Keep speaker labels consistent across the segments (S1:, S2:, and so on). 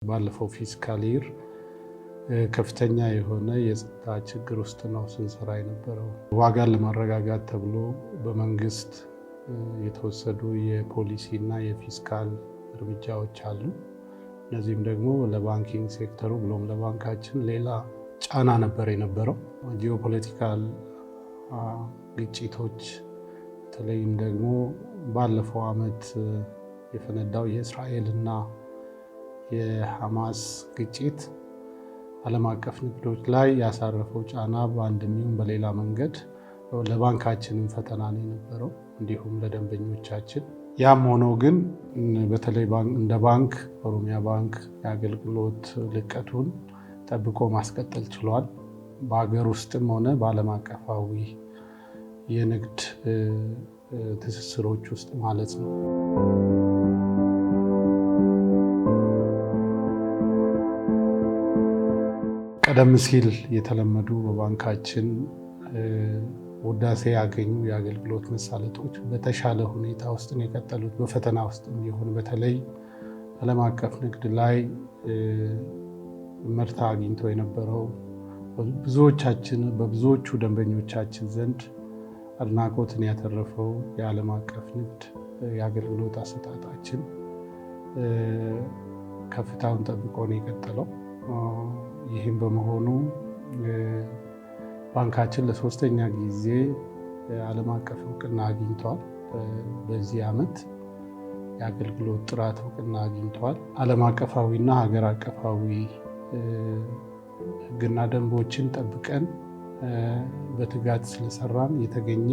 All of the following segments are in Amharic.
S1: ባለፈው ፊስካል ይር ከፍተኛ የሆነ የጸጥታ ችግር ውስጥ ነው ስንሰራ የነበረው። ዋጋን ለማረጋጋት ተብሎ በመንግስት የተወሰዱ የፖሊሲ እና የፊስካል እርምጃዎች አሉ። እነዚህም ደግሞ ለባንኪንግ ሴክተሩ ብሎም ለባንካችን ሌላ ጫና ነበር የነበረው። ጂኦፖለቲካል ግጭቶች በተለይም ደግሞ ባለፈው ዓመት የፈነዳው የእስራኤልና የሐማስ ግጭት ዓለም አቀፍ ንግዶች ላይ ያሳረፈው ጫና በአንድም ይሁን በሌላ መንገድ ለባንካችንም ፈተና ነው የነበረው፣ እንዲሁም ለደንበኞቻችን። ያም ሆኖ ግን በተለይ እንደ ባንክ ኦሮሚያ ባንክ የአገልግሎት ልቀቱን ጠብቆ ማስቀጠል ችሏል። በሀገር ውስጥም ሆነ በዓለም አቀፋዊ የንግድ ትስስሮች ውስጥ ማለት ነው። ቀደም ሲል የተለመዱ በባንካችን ውዳሴ ያገኙ የአገልግሎት መሳለጦች በተሻለ ሁኔታ ውስጥ ነው የቀጠሉት። በፈተና ውስጥ ቢሆን በተለይ ዓለም አቀፍ ንግድ ላይ ምርታ አግኝቶ የነበረው በብዙዎቹ ደንበኞቻችን ዘንድ አድናቆትን ያተረፈው የዓለም አቀፍ ንግድ የአገልግሎት አሰጣጣችን ከፍታውን ጠብቆ ነው የቀጠለው። ይህም በመሆኑ ባንካችን ለሶስተኛ ጊዜ ዓለም አቀፍ እውቅና አግኝቷል። በዚህ ዓመት የአገልግሎት ጥራት እውቅና አግኝቷል። ዓለም አቀፋዊና ሀገር አቀፋዊ ሕግና ደንቦችን ጠብቀን በትጋት ስለሰራን የተገኘ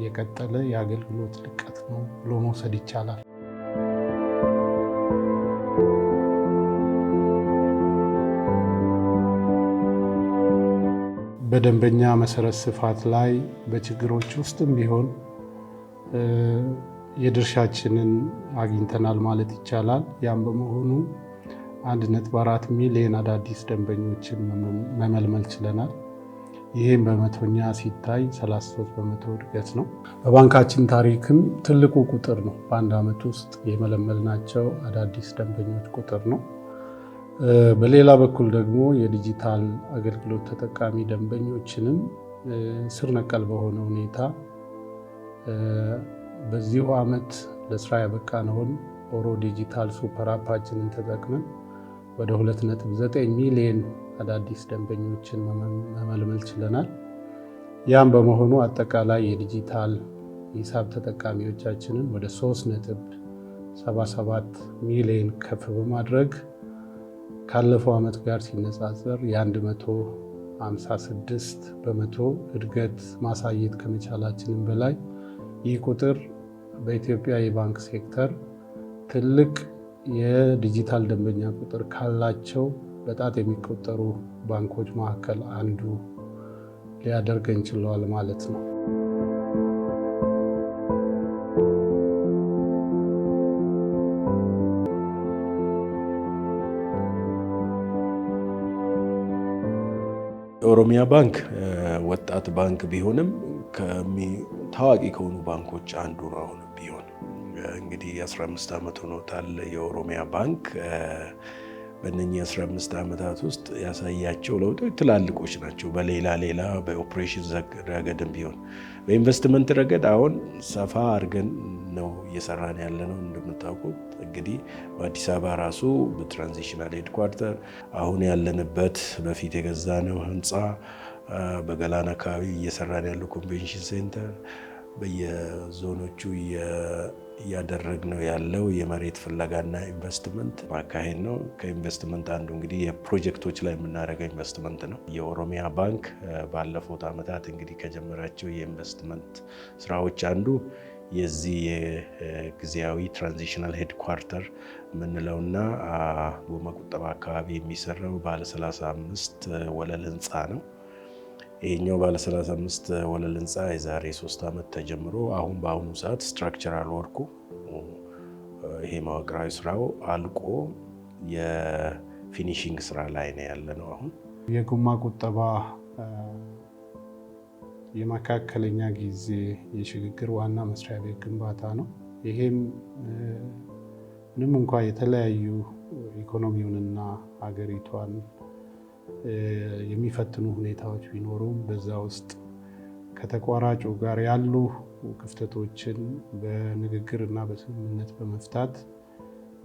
S1: የቀጠለ የአገልግሎት ልቀት ነው ብሎ መውሰድ ይቻላል። በደንበኛ መሰረት ስፋት ላይ በችግሮች ውስጥም ቢሆን የድርሻችንን አግኝተናል ማለት ይቻላል። ያም በመሆኑ 1.4 ሚሊዮን አዳዲስ ደንበኞችን መመልመል ችለናል። ይህም በመቶኛ ሲታይ 33 በመቶ እድገት ነው። በባንካችን ታሪክም ትልቁ ቁጥር ነው። በአንድ ዓመት ውስጥ የመለመልናቸው አዳዲስ ደንበኞች ቁጥር ነው። በሌላ በኩል ደግሞ የዲጂታል አገልግሎት ተጠቃሚ ደንበኞችንም ስር ነቀል በሆነ ሁኔታ በዚሁ ዓመት ለስራ ያበቃነውን ኦሮ ዲጂታል ሱፐር አፓችንን ተጠቅመን ወደ 2.9 ሚሊዮን አዳዲስ ደንበኞችን መመልመል ችለናል። ያም በመሆኑ አጠቃላይ የዲጂታል ሂሳብ ተጠቃሚዎቻችንን ወደ 3.77 ሚሊዮን ከፍ በማድረግ ካለፈው ዓመት ጋር ሲነጻጸር የ156 በመቶ እድገት ማሳየት ከመቻላችንም በላይ ይህ ቁጥር በኢትዮጵያ የባንክ ሴክተር ትልቅ የዲጂታል ደንበኛ ቁጥር ካላቸው በጣት የሚቆጠሩ ባንኮች መካከል አንዱ ሊያደርገን ችሏል ማለት ነው።
S2: ኦሮሚያ ባንክ ወጣት ባንክ ቢሆንም ታዋቂ ከሆኑ ባንኮች አንዱ ነው። አሁን ቢሆን እንግዲህ 15 ዓመት ሆኖታል የኦሮሚያ ባንክ። በእነኚህ 15 ዓመታት ውስጥ ያሳያቸው ለውጦች ትላልቆች ናቸው። በሌላ በኦፕሬሽን ረገድም ቢሆን በኢንቨስትመንት ረገድ አሁን ሰፋ አድርገን ነው እየሰራን ያለ ነው። እንደምታውቁት እንግዲህ በአዲስ አበባ ራሱ በትራንዚሽናል ሄድኳርተር አሁን ያለንበት በፊት የገዛነው ህንፃ፣ በገላን አካባቢ እየሰራን ያለው ኮንቬንሽን ሴንተር፣ በየዞኖቹ እያደረግነው ያለው የመሬት ፍለጋና ኢንቨስትመንት ማካሄድ ነው። ከኢንቨስትመንት አንዱ እንግዲህ የፕሮጀክቶች ላይ የምናደርገው ኢንቨስትመንት ነው። የኦሮሚያ ባንክ ባለፉት ዓመታት እንግዲህ ከጀመራቸው የኢንቨስትመንት ስራዎች አንዱ የዚህ የጊዜያዊ ትራንዚሽናል ሄድኳርተር የምንለውና በመቁጠባ አካባቢ የሚሰራው ባለ 35 ወለል ህንፃ ነው። ይሄኛው ባለ 35 ወለል ህንፃ የዛሬ 3 ዓመት ተጀምሮ አሁን በአሁኑ ሰዓት ስትራክቸራል ወርኩ ይሄ መዋቅራዊ ስራው አልቆ የፊኒሺንግ ስራ ላይ ነው ያለ ነው። አሁን
S1: የጎማ ቁጠባ የመካከለኛ ጊዜ የሽግግር ዋና መስሪያ ቤት ግንባታ ነው። ይሄም ምንም እንኳ የተለያዩ ኢኮኖሚውንና ሀገሪቷን የሚፈትኑ ሁኔታዎች ቢኖሩም በዛ ውስጥ ከተቋራጩ ጋር ያሉ ክፍተቶችን በንግግር እና በስምምነት በመፍታት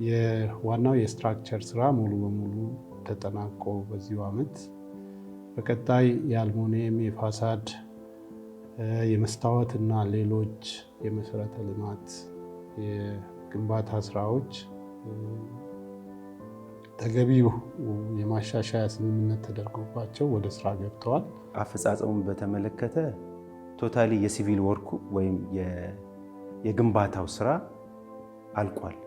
S1: የዋናው የስትራክቸር ስራ ሙሉ በሙሉ ተጠናቆ በዚሁ ዓመት በቀጣይ የአልሙኒየም፣ የፋሳድ፣ የመስታወት እና ሌሎች የመሰረተ ልማት የግንባታ ስራዎች ተገቢው የማሻሻያ ስምምነት ተደርጎባቸው ወደ ስራ ገብተዋል።
S3: አፈጻጸሙን በተመለከተ ቶታሊ የሲቪል ወርኩ ወይም የግንባታው ስራ አልቋል።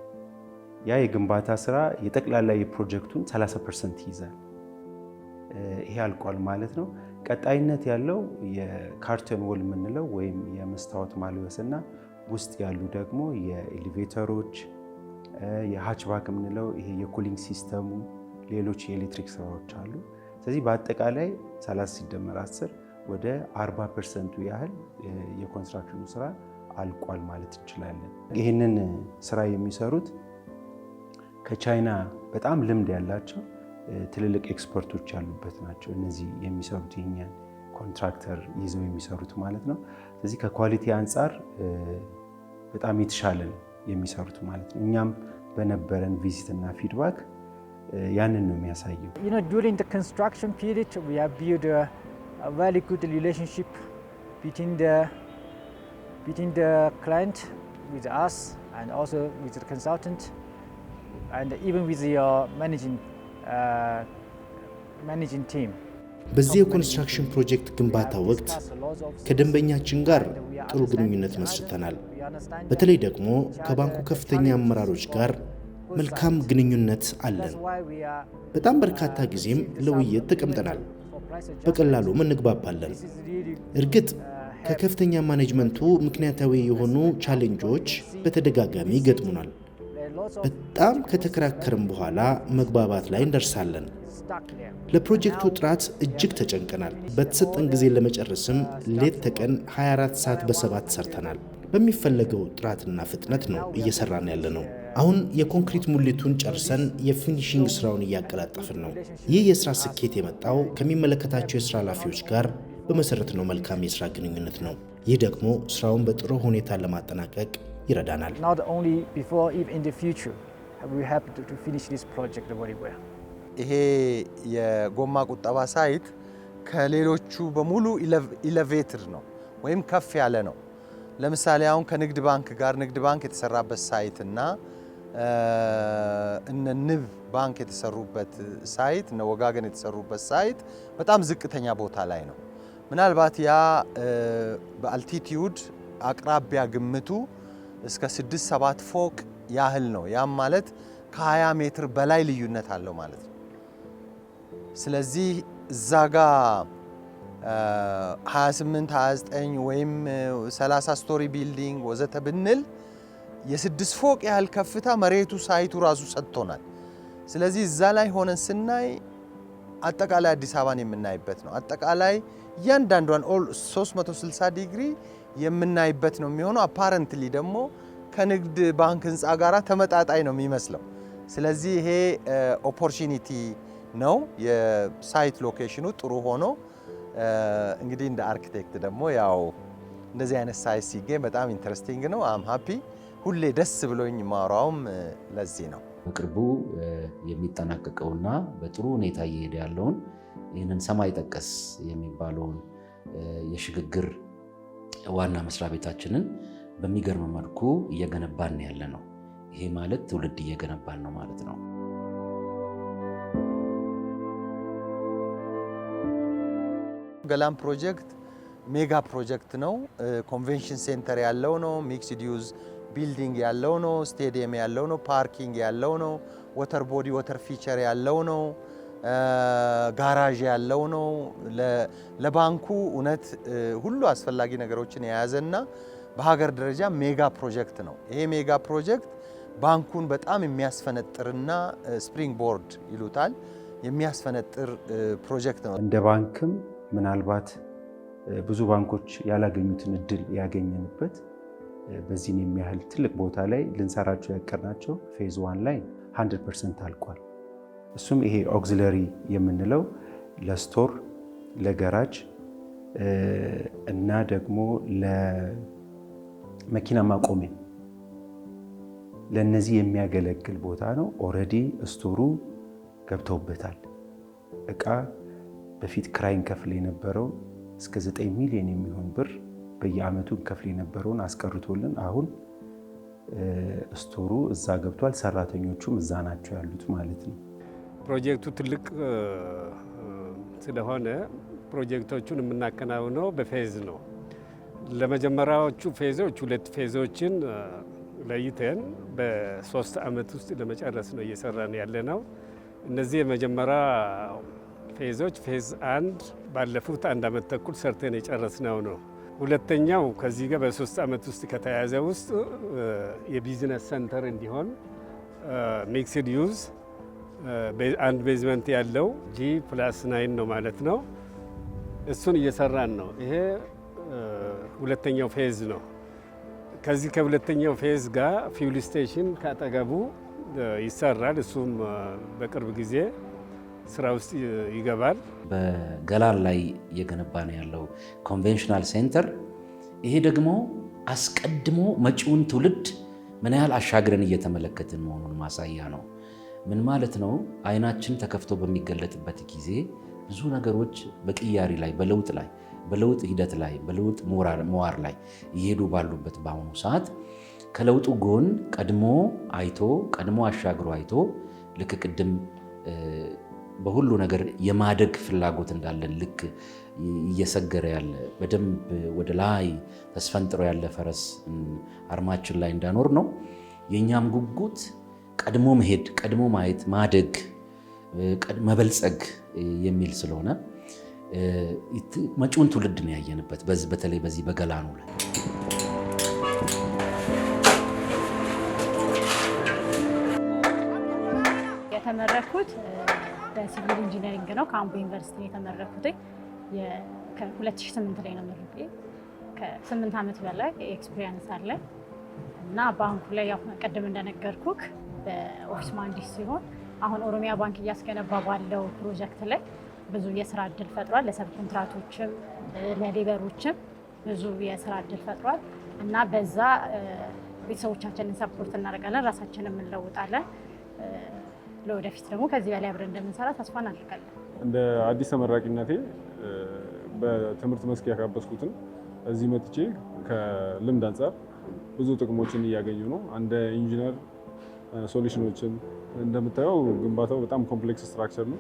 S3: ያ የግንባታ ስራ የጠቅላላ የፕሮጀክቱን 30% ይይዛል። ይሄ አልቋል ማለት ነው። ቀጣይነት ያለው የካርተን ወል የምንለው ወይም የመስታወት ማልበስና ውስጥ ያሉ ደግሞ የኤሌቬተሮች የሃችባክ የምንለው ይሄ የኩሊንግ ሲስተሙ፣ ሌሎች የኤሌክትሪክ ስራዎች አሉ። ስለዚህ በአጠቃላይ 30 ሲደመር 10 ወደ 40% ያህል የኮንስትራክሽኑ ስራ አልቋል ማለት እንችላለን። ይህንን ስራ የሚሰሩት ከቻይና በጣም ልምድ ያላቸው ትልልቅ ኤክስፐርቶች ያሉበት ናቸው። እነዚህ የሚሰሩት የኛን ኮንትራክተር ይዘው የሚሰሩት ማለት ነው። ስለዚህ ከኳሊቲ አንጻር በጣም የተሻለ ነው የሚሰሩት ማለት ነው። እኛም በነበረን ቪዚት እና ፊድባክ ያንን ነው የሚያሳየው።
S4: During the construction period we have built a very good relationship between the client with us and also with the consultant and even with your managing team.
S5: በዚህ የኮንስትራክሽን ፕሮጀክት ግንባታ ወቅት ከደንበኛችን ጋር ጥሩ ግንኙነት መስርተናል። በተለይ ደግሞ ከባንኩ ከፍተኛ አመራሮች ጋር መልካም ግንኙነት አለን። በጣም በርካታ ጊዜም ለውይይት ተቀምጠናል። በቀላሉም እንግባባለን። እርግጥ ከከፍተኛ ማኔጅመንቱ ምክንያታዊ የሆኑ ቻሌንጆች በተደጋጋሚ ይገጥሙናል። በጣም ከተከራከርን በኋላ መግባባት ላይ እንደርሳለን። ለፕሮጀክቱ ጥራት እጅግ ተጨንቀናል። በተሰጠን ጊዜ ለመጨረስም ሌት ተቀን 24 ሰዓት በ7 ሰርተናል። በሚፈለገው ጥራትና ፍጥነት ነው እየሰራን ያለ ነው። አሁን የኮንክሪት ሙሌቱን ጨርሰን የፊኒሺንግ ስራውን እያቀላጠፍን ነው። ይህ የስራ ስኬት የመጣው ከሚመለከታቸው የስራ ኃላፊዎች ጋር በመሰረትነው መልካም የስራ ግንኙነት ነው። ይህ ደግሞ ስራውን በጥሩ ሁኔታ ለማጠናቀቅ ይረዳናል።
S6: ይሄ የጎማ ቁጠባ ሳይት ከሌሎቹ በሙሉ ኢሌቬትድ ነው ወይም ከፍ ያለ ነው። ለምሳሌ አሁን ከንግድ ባንክ ጋር ንግድ ባንክ የተሰራበት ሳይት እና እነ ንብ ባንክ የተሰሩበት ሳይት እነ ወጋገን የተሰሩበት ሳይት በጣም ዝቅተኛ ቦታ ላይ ነው። ምናልባት ያ በአልቲቲዩድ አቅራቢያ ግምቱ እስከ 6-7 ፎቅ ያህል ነው። ያም ማለት ከ20 ሜትር በላይ ልዩነት አለው ማለት ነው። ስለዚህ እዛ ጋ 28 29 ወይም 30 ስቶሪ ቢልዲንግ ወዘተ ብንል የ6 ፎቅ ያህል ከፍታ መሬቱ ሳይቱ ራሱ ሰጥቶናል። ስለዚህ እዛ ላይ ሆነን ስናይ አጠቃላይ አዲስ አበባን የምናይበት ነው። አጠቃላይ እያንዳንዷን 360 ዲግሪ የምናይበት ነው የሚሆነው። አፓረንትሊ ደግሞ ከንግድ ባንክ ህንፃ ጋራ ተመጣጣኝ ነው የሚመስለው። ስለዚህ ይሄ ኦፖርቹኒቲ ነው። የሳይት ሎኬሽኑ ጥሩ ሆኖ እንግዲህ እንደ አርኪቴክት ደግሞ ያው እንደዚህ አይነት ሳይት ሲገኝ በጣም ኢንተረስቲንግ ነው። አም ሃፒ ሁሌ ደስ ብሎኝ ማውራውም ለዚህ ነው።
S7: በቅርቡ የሚጠናቀቀውና በጥሩ ሁኔታ እየሄደ ያለውን ይህንን ሰማይ ጠቀስ የሚባለውን የሽግግር ዋና መስሪያ ቤታችንን በሚገርም መልኩ እየገነባን ያለ ነው። ይሄ ማለት ትውልድ እየገነባን ነው ማለት ነው።
S6: ገላን ፕሮጀክት ሜጋ ፕሮጀክት ነው። ኮንቬንሽን ሴንተር ያለው ነው። ሚክስድ ዩዝ ቢልዲንግ ያለው ነው። ስቴዲየም ያለው ነው። ፓርኪንግ ያለው ነው። ወተር ቦዲ ወተር ፊቸር ያለው ነው። ጋራዥ ያለው ነው። ለባንኩ እውነት ሁሉ አስፈላጊ ነገሮችን የያዘና በሀገር ደረጃ ሜጋ ፕሮጀክት ነው። ይሄ ሜጋ ፕሮጀክት ባንኩን በጣም የሚያስፈነጥርና ስፕሪንግ ቦርድ ይሉታል የሚያስፈነጥር ፕሮጀክት ነው።
S3: እንደ ባንክም ምናልባት ብዙ ባንኮች ያላገኙትን እድል ያገኘንበት በዚህን የሚያህል ትልቅ ቦታ ላይ ልንሰራቸው ያቀድናቸው ፌዝ 1 ላይ 100% አልቋል። እሱም ይሄ ኦግዚለሪ የምንለው ለስቶር፣ ለገራጅ እና ደግሞ ለመኪና ማቆሚያ ለነዚህ የሚያገለግል ቦታ ነው። ኦልሬዲ ስቶሩ ገብተውበታል። እቃ በፊት ክራይን ከፍል የነበረው እስከ 9 ሚሊዮን የሚሆን ብር በየአመቱ ከፍል የነበረውን አስቀርቶልን አሁን ስቶሩ እዛ ገብቷል። ሰራተኞቹም እዛ ናቸው ያሉት ማለት ነው።
S8: ፕሮጀክቱ ትልቅ ስለሆነ ፕሮጀክቶቹን የምናከናውነው በፌዝ ነው። ለመጀመሪያዎቹ ፌዞች 2 ፌዞችን ለይተን በ3 ዓመት ውስጥ ለመጨረስ ነው እየሰራን ያለ ነው። እነዚህ የመጀመሪያ ፌዞች ፌዝ 1 ባለፉት 1 ዓመት ተኩል ሰርተን የጨረስነው ነው። ሁለተኛው ከዚህ ጋር በ3 ዓመት ውስጥ ከተያዘ ውስጥ የቢዝነስ ሰንተር እንዲሆን ሚክስድ ዩዝ አንድ ቤዝመንት ያለው G+9 ነው ማለት ነው። እሱን እየሰራን ነው። ይሄ ሁለተኛው ፌዝ ነው። ከዚህ ከሁለተኛው ፌዝ ጋር ፊውል ስቴሽን ካጠገቡ ይሰራል። እሱም በቅርብ ጊዜ ስራ ውስጥ ይገባል።
S7: በገላን ላይ እየገነባ ነው ያለው ኮንቬንሽናል ሴንተር። ይሄ ደግሞ አስቀድሞ መጪውን ትውልድ ምን ያህል አሻግረን እየተመለከትን መሆኑን ማሳያ ነው። ምን ማለት ነው? አይናችን ተከፍቶ በሚገለጥበት ጊዜ ብዙ ነገሮች በቅያሪ ላይ፣ በለውጥ ሂደት ላይ፣ በለውጥ መዋር ላይ እየሄዱ ባሉበት በአሁኑ ሰዓት ከለውጡ ጎን ቀድሞ አሻግሮ አይቶ ልክ ቅድም በሁሉ ነገር የማደግ ፍላጎት እንዳለን ልክ እየሰገረ ያለ በደንብ ወደ ላይ ተስፈንጥሮ ያለ ፈረስ አርማችን ላይ እንዳኖር ነው የእኛም ጉጉት ቀድሞ መሄድ፣ ቀድሞ ማየት፣ ማደግ፣ መበልጸግ የሚል ስለሆነ መጪውን ትውልድ ነው ያየንበት። በተለይ በዚህ በገላኑ ላይ
S9: የተመረኩት በሲቪል ኢንጂነሪንግ ነው። ከአምቦ ዩኒቨርሲቲ የተመረኩት ከ2008 ላይ ነው መርቄ። ከ8 ዓመት በላይ ኤክስፒሪየንስ አለ እና ባንኩ ላይ ያው ቀደም እንደነገርኩክ በኦፊስ መሀንዲስ ሲሆን አሁን ኦሮሚያ ባንክ እያስገነባ ባለው ፕሮጀክት ላይ ብዙ የስራ እድል ፈጥሯል። ለሰብ ኮንትራቶችም ለሌበሮችም ብዙ የስራ እድል ፈጥሯል እና በዛ ቤተሰቦቻችንን ሰፖርት እናደርጋለን፣ ራሳችንን እንለውጣለን። ለወደፊት ደግሞ ከዚህ በላይ አብረን እንደምንሰራ ተስፋ እናደርጋለን።
S10: እንደ አዲስ ተመራቂነቴ በትምህርት መስክ ያካበስኩትን እዚህ መጥቼ ከልምድ አንጻር ብዙ ጥቅሞችን እያገኙ ነው። እንደ ኢንጂነር ሶሉሽኖችን እንደምታየው ግንባታው በጣም ኮምፕሌክስ ስትራክቸር ነው።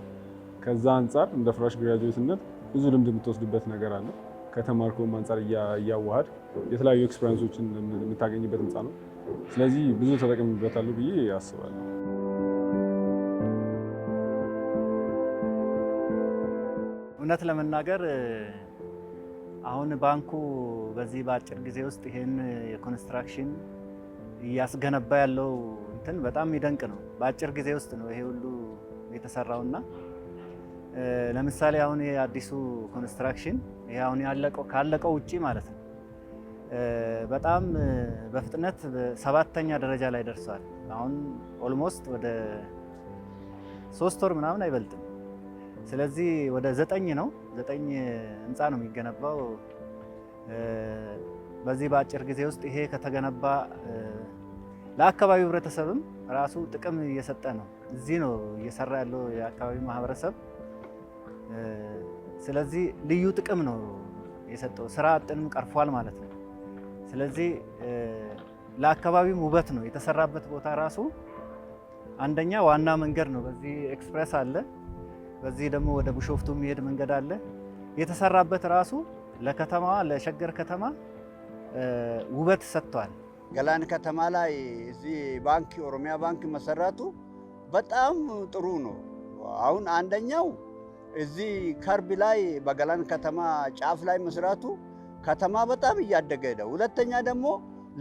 S10: ከዛ አንጻር እንደ ፍራሽ ግራጁዌትነት ብዙ ልምድ የምትወስድበት ነገር አለ። ከተማርከውም አንጻር እያዋሃድ የተለያዩ ኤክስፔሪንሶችን የምታገኝበት ህንፃ ነው። ስለዚህ ብዙ ተጠቅምበታለሁ ብዬ አስባለሁ።
S11: እውነት ለመናገር አሁን ባንኩ በዚህ በአጭር ጊዜ ውስጥ ይሄን የኮንስትራክሽን እያስገነባ ያለው እንትን በጣም የሚደንቅ ነው። በአጭር ጊዜ ውስጥ ነው ይሄ ሁሉ የተሰራውና ለምሳሌ አሁን ይሄ አዲሱ ኮንስትራክሽን ይሄ አሁን ካለቀው ውጪ ማለት ነው በጣም በፍጥነት 7ኛ ደረጃ ላይ ደርሷል። አሁን ኦልሞስት ወደ 3 ወር ምናምን አይበልጥም። ስለዚህ ወደ 9 ህንፃ ነው የሚገነባው። በዚህ በአጭር ጊዜ ውስጥ ይሄ ከተገነባ ለአካባቢው ህብረተሰብም ራሱ ጥቅም እየሰጠ ነው። እዚህ ነው እየሰራ ያለው የአካባቢው ማህበረሰብ። ስለዚህ ልዩ ጥቅም ነው የሰጠው፣ ስራ አጥንም ቀርፏል ማለት ነው። ስለዚህ ለአካባቢው ውበት ነው የተሰራበት ቦታ ራሱ። አንደኛ ዋና መንገድ ነው፣ በዚህ ኤክስፕሬስ አለ፣ በዚህ ደግሞ ወደ ቢሾፍቱ የሚሄድ መንገድ አለ። የተሰራበት ራሱ ለከተማዋ ለሸገር ከተማ ውበት ሰጥቷል።
S12: ገላን ከተማ ላይ እዚህ ባንክ ኦሮሚያ ባንክ መሰራቱ በጣም ጥሩ ነው። አሁን አንደኛው እዚህ ከርብ ላይ በገላን ከተማ ጫፍ ላይ መስራቱ ከተማ በጣም እያደገ ሄደ። ሁለተኛ ደግሞ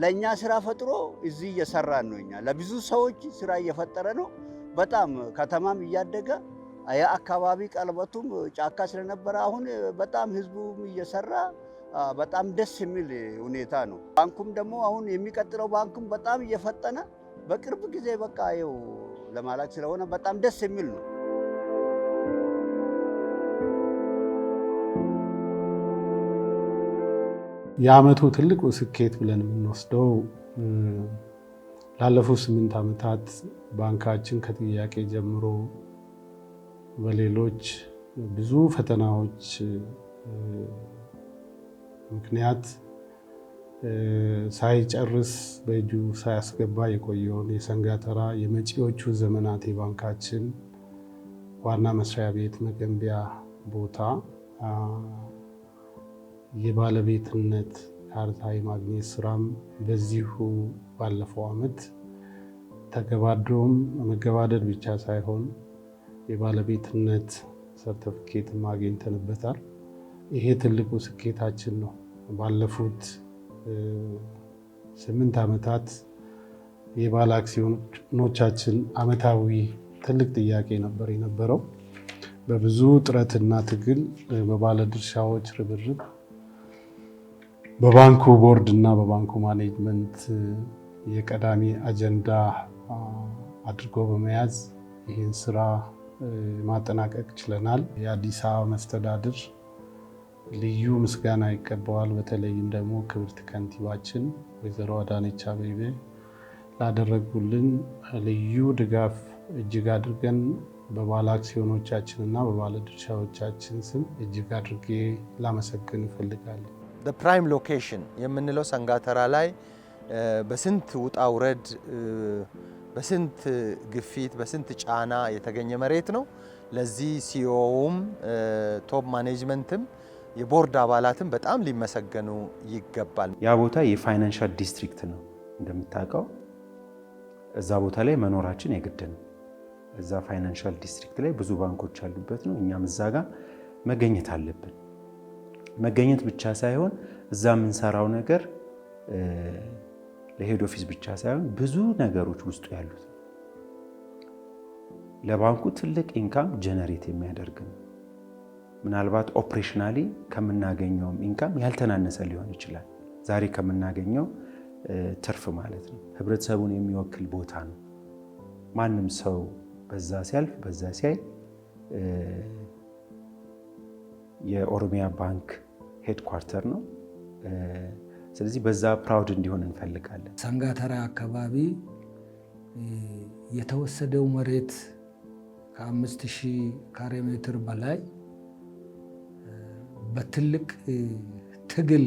S12: ለኛ ስራ ፈጥሮ እዚህ እየሰራን ነው። እኛ ለብዙ ሰዎች ስራ እየፈጠረ ነው። በጣም ከተማም እያደገ የአካባቢ ቀለበቱም ጫካ ስለነበረ አሁን በጣም ህዝቡም እየሰራ በጣም ደስ የሚል ሁኔታ ነው። ባንኩም ደግሞ አሁን የሚቀጥለው ባንኩም በጣም እየፈጠነ በቅርብ ጊዜ በቃ ይኸው ለማላክ ስለሆነ በጣም ደስ የሚል ነው።
S1: የዓመቱ ትልቁ ስኬት ብለን የምንወስደው ላለፉት 8 ዓመታት ባንካችን ከጥያቄ ጀምሮ በሌሎች ብዙ ፈተናዎች ምክንያት ሳይጨርስ በእጁ ሳያስገባ የቆየውን የሰንጋተራ የመጪዎቹ ዘመናት የባንካችን ዋና መስሪያ ቤት መገንቢያ ቦታ የባለቤትነት ካርታ የማግኘት ስራም በዚሁ ባለፈው ዓመት ተገባዶም መገባደድ ብቻ ሳይሆን የባለቤትነት ሰርቲፊኬት አግኝተንበታል። ይሄ ትልቁ ስኬታችን ነው። ባለፉት 8 ዓመታት የባለ አክሲዮኖቻችን ዓመታዊ ትልቅ ጥያቄ ነበር የነበረው። በብዙ ጥረትና ትግል በባለድርሻዎች ርብርብ በባንኩ ቦርድ እና በባንኩ ማኔጅመንት የቀዳሚ አጀንዳ አድርጎ በመያዝ ይህን ስራ ማጠናቀቅ ችለናል። የአዲስ አበባ መስተዳድር ልዩ ምስጋና ይገባዋል። በተለይም ደግሞ ክብርት ከንቲባችን ወይዘሮ አዳነች አቤቤ ላደረጉልን ልዩ ድጋፍ እጅግ አድርገን በባለ አክሲዮኖቻችን እና በባለ ድርሻዎቻችን ስም እጅግ አድርጌ ላመሰግን እፈልጋለሁ።
S6: ፕራይም ሎኬሽን የምንለው ሰንጋተራ ላይ በስንት ውጣ ውረድ፣ በስንት ግፊት፣ በስንት ጫና የተገኘ መሬት ነው። ለዚህ ሲኦውም ቶፕ ማኔጅመንትም የቦርድ አባላትም በጣም ሊመሰገኑ ይገባል።
S3: ያ ቦታ የፋይናንሻል ዲስትሪክት ነው እንደምታውቀው። እዛ ቦታ ላይ መኖራችን የግድ ነው። እዛ ፋይናንሻል ዲስትሪክት ላይ ብዙ ባንኮች ያሉበት ነው። እኛም እዛ ጋር መገኘት አለብን። መገኘት ብቻ ሳይሆን እዛ የምንሰራው ነገር ለሄድ ኦፊስ ብቻ ሳይሆን ብዙ ነገሮች ውስጡ ያሉት ለባንኩ ትልቅ ኢንካም ጀነሬት የሚያደርግ ነው። ምናልባት ኦፕሬሽናሊ ከምናገኘውም ኢንካም ያልተናነሰ ሊሆን ይችላል። ዛሬ ከምናገኘው ትርፍ ማለት ነው። ህብረተሰቡን የሚወክል ቦታ ነው። ማንም ሰው በዛ ሲያልፍ በዛ ሲያይ የኦሮሚያ ባንክ ሄድኳርተር ነው። ስለዚህ በዛ ፕራውድ እንዲሆን እንፈልጋለን።
S13: ሰንጋተራ አካባቢ የተወሰደው መሬት ከ5000 ካሬ ሜትር በላይ በትልቅ ትግል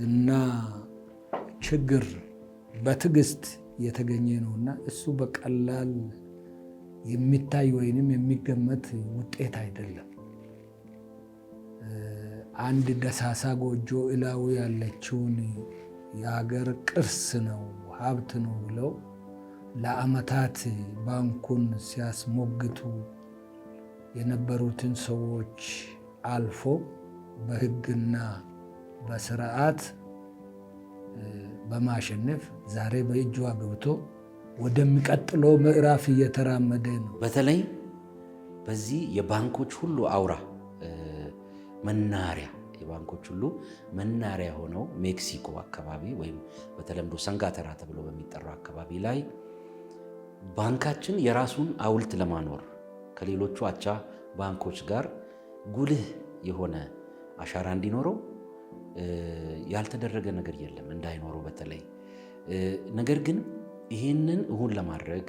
S13: እና ችግር በትዕግስት የተገኘ ነውና እሱ በቀላል የሚታይ ወይንም የሚገመት ውጤት አይደለም። አንድ ደሳሳ ጎጆ እላው ያለችውን የሀገር ቅርስ ነው ሀብት ነው ብለው ለዓመታት ባንኩን ሲያስሞግቱ የነበሩትን ሰዎች አልፎ በሕግና በስርዓት በማሸነፍ ዛሬ በእጇ ገብቶ ወደሚቀጥለው ምዕራፍ እየተራመደ ነው።
S7: በተለይ በዚህ የባንኮች ሁሉ አውራ መናሪያ የባንኮች ሁሉ መናሪያ ሆነው ሜክሲኮ አካባቢ ወይም በተለምዶ ሰንጋተራ ተብሎ በሚጠራው አካባቢ ላይ ባንካችን የራሱን ሐውልት ለማኖር ከሌሎቹ አቻ ባንኮች ጋር ጉልህ የሆነ አሻራ እንዲኖረው ያልተደረገ ነገር የለም፣ እንዳይኖረው በተለይ ነገር ግን ይህንን እውን ለማድረግ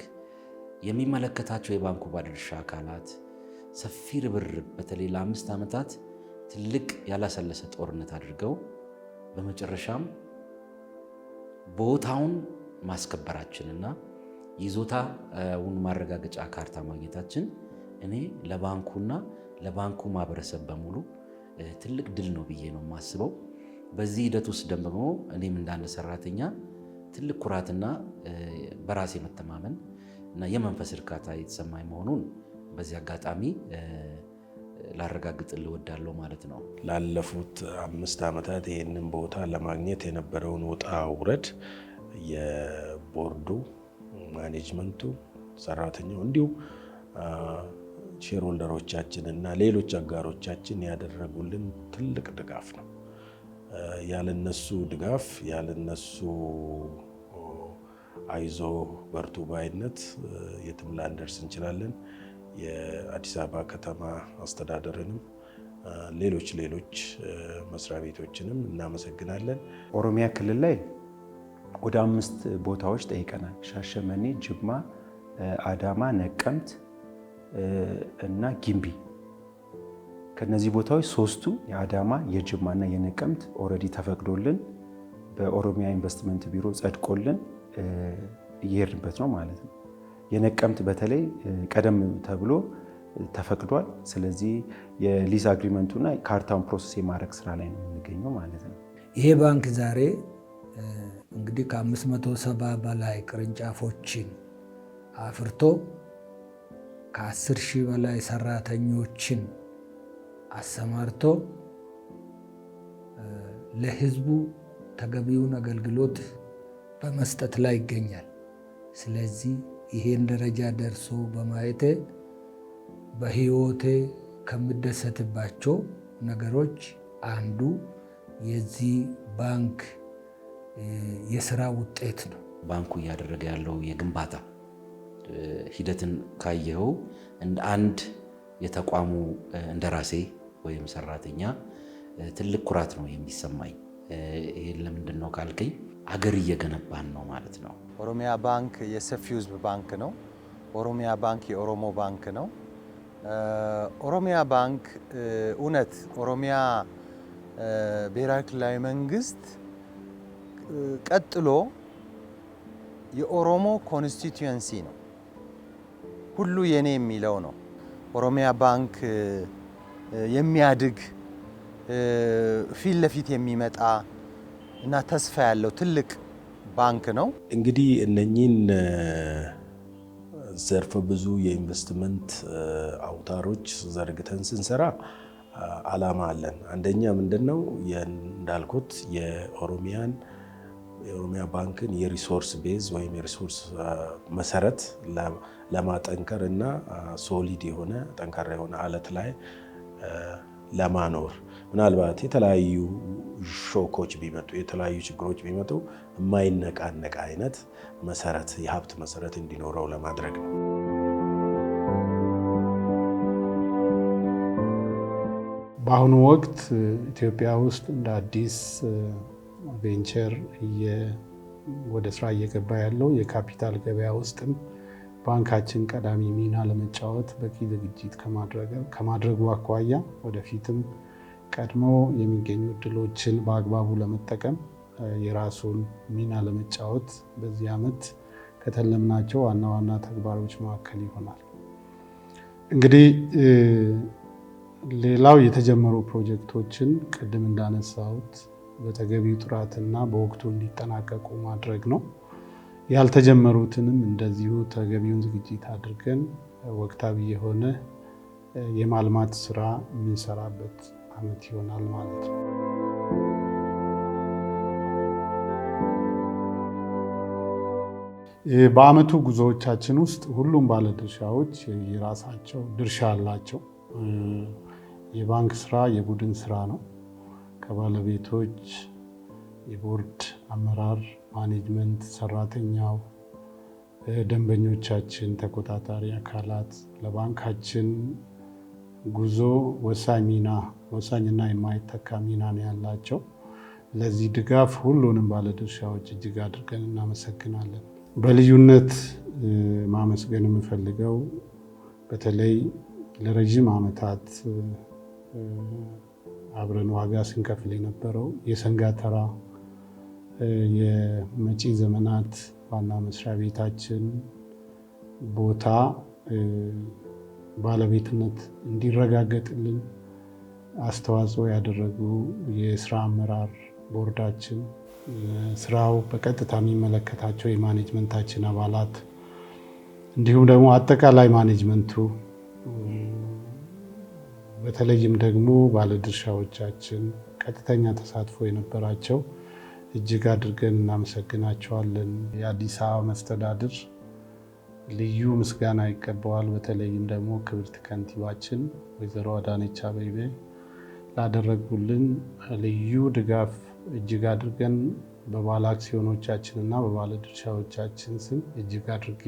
S7: የሚመለከታቸው የባንኩ ባለድርሻ አካላት ሰፊ ርብርብ በተለይ ለ5 ዓመታት ትልቅ ያላሰለሰ ጦርነት አድርገው በመጨረሻም ቦታውን ማስከበራችንና ይዞታውን ማረጋገጫ ካርታ ማግኘታችን እኔ ለባንኩና ለባንኩ ማህበረሰብ በሙሉ ትልቅ ድል ነው ብዬ ነው የማስበው። በዚህ ሂደት ውስጥ ደግሞ እኔም እንዳንድ ሰራተኛ ትልቅ ኩራትና በራሴ መተማመን እና የመንፈስ እርካታ የተሰማኝ መሆኑን በዚህ አጋጣሚ ላረጋግጥ ልወዳለሁ ማለት ነው።
S2: ላለፉት 5 ዓመታት ይህንን ቦታ ለማግኘት የነበረውን ውጣ ውረድ የቦርዱ ማኔጅመንቱ፣ ሰራተኛው እንዲሁ ሼርሆልደሮቻችን እና ሌሎች አጋሮቻችን ያደረጉልን ትልቅ ድጋፍ ነው። ያለነሱ ድጋፍ ያለነሱ አይዞ በርቱ ባይነት የትም ላንደርስ እንችላለን። የአዲስ አበባ ከተማ አስተዳደርንም ሌሎች መስሪያ ቤቶችንም እናመሰግናለን።
S3: ኦሮሚያ ክልል ላይ ወደ 5 ቦታዎች ጠይቀናል። ሻሸመኔ፣ ጅማ፣ አዳማ፣ ነቀምት እና ጊምቢ። ከነዚህ ቦታዎች 3ቱ የአዳማ፣ የጅማ እና የነቀምት ኦልሬዲ ተፈቅዶልን በኦሮሚያ ኢንቨስትመንት ቢሮ ጸድቆልን እየሄድንበት ነው ማለት ነው። የነቀምት በተለይ ቀደም ተብሎ ተፈቅዷል። ስለዚህ የሊዝ አግሪመንቱና ካርታውን ፕሮሰስ የማድረግ ስራ ላይ ነው የሚገኘው ማለት ነው።
S13: ይሄ ባንክ ዛሬ እንግዲህ ከ570 በላይ ቅርንጫፎችን አፍርቶ ከ10,000 በላይ ሰራተኞችን አሰማርቶ ለህዝቡ ተገቢውን አገልግሎት በመስጠት ላይ ይገኛል። ስለዚህ ይሄን ደረጃ ደርሶ በማየቴ በህይወቴ ከምደሰትባቸው ነገሮች አንዱ የዚህ ባንክ የስራ ውጤት ነው።
S7: ባንኩ እያደረገ ያለው የግንባታ ሂደትን ካየኸው እንደ አንድ የተቋሙ እንደራሴ ወይም ሰራተኛ ትልቅ ኩራት ነው የሚሰማኝ። ይሄን ለምንድን ነው ካልከኝ አገር እየገነባን ነው ማለት ነው።
S6: ኦሮሚያ ባንክ የሰፊው ህዝብ ባንክ ነው። ኦሮሚያ ባንክ የኦሮሞ ባንክ ነው። ኦሮሚያ ባንክ እውነት ኦሮሚያ ብሔራዊ ክልላዊ መንግስት ቀጥሎ የኦሮሞ ኮንስቲትዩንሲ ነው። ሁሉ የኔ የሚለው ነው። ኦሮሚያ ባንክ የሚያድግ ፊት ለፊት የሚመጣ እና ተስፋ ያለው ትልቅ ባንክ ነው።
S2: እንግዲህ እነኚህን ዘርፈ ብዙ የኢንቨስትመንት አውታሮች ዘርግተን ስንሰራ አላማ አለን። አንደኛ ምንድነው እንዳልኩት የኦሮሚያ ባንክን የሪሶርስ ቤዝ ወይም የሪሶርስ መሰረት ለማጠንከር እና ሶሊድ የሆነ ጠንካራ የሆነ አለት ላይ ለማኖር ምናልባት የተለያዩ ሾኮች ቢመጡ የተለያዩ ችግሮች ቢመጡ የማይነቃነቅ አይነት መሰረት የሀብት መሰረት እንዲኖረው ለማድረግ ነው።
S1: በአሁኑ ወቅት ኢትዮጵያ ውስጥ እንደ አዲስ ቬንቸር ወደ ስራ እየገባ ያለው የካፒታል ገበያ ውስጥም ባንካችን ቀዳሚ ሚና ለመጫወት በቂ ዝግጅት ከማድረጉ አኳያ ወደፊትም ቀድሞ የሚገኙ እድሎችን በአግባቡ ለመጠቀም የራሱን ሚና ለመጫወት በዚህ ዓመት ከተለምናቸው ዋና ዋና ተግባሮች መካከል ይሆናል። እንግዲህ ሌላው የተጀመሩ ፕሮጀክቶችን ቅድም እንዳነሳሁት በተገቢው ጥራትና በወቅቱ እንዲጠናቀቁ ማድረግ ነው። ያልተጀመሩትንም እንደዚሁ ተገቢውን ዝግጅት አድርገን ወቅታዊ የሆነ የማልማት ስራ የምንሰራበት ዓመት ይሆናል ማለት ነው። በዓመቱ ጉዞዎቻችን ውስጥ ሁሉም ባለድርሻዎች የራሳቸው ድርሻ አላቸው። የባንክ ስራ የቡድን ስራ ነው። ከባለቤቶች፣ የቦርድ አመራር፣ ማኔጅመንት፣ ሰራተኛው፣ ደንበኞቻችን፣ ተቆጣጣሪ አካላት ለባንካችን ጉዞ ወሳኝና የማይተካ ሚና ነው ያላቸው። ለዚህ ድጋፍ ሁሉንም ባለድርሻዎች እጅግ አድርገን እናመሰግናለን። በልዩነት ማመስገን የምፈልገው በተለይ ለረዥም ዓመታት አብረን ዋጋ ስንከፍል የነበረው የሰንጋተራ የመጪ ዘመናት ዋና መስሪያ ቤታችን ቦታ ባለቤትነት እንዲረጋገጥልን አስተዋጽኦ ያደረጉ የስራ አመራር ቦርዳችን፣ ስራው በቀጥታ የሚመለከታቸው የማኔጅመንታችን አባላት እንዲሁም ደግሞ አጠቃላይ ማኔጅመንቱ በተለይም ደግሞ ባለድርሻዎቻችን ቀጥተኛ ተሳትፎ የነበራቸው እጅግ አድርገን እናመሰግናቸዋለን። የአዲስ አበባ መስተዳድር ልዩ ምስጋና ይገባዋል። በተለይም ደግሞ ክብርት ከንቲባችን ወይዘሮ አዳነች አቤቤ ላደረጉልን ልዩ ድጋፍ እጅግ አድርገን በባለ አክሲዮኖቻችንና በባለ ድርሻዎቻችን ስም እጅግ አድርጌ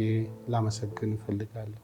S1: ላመሰግን እፈልጋለሁ።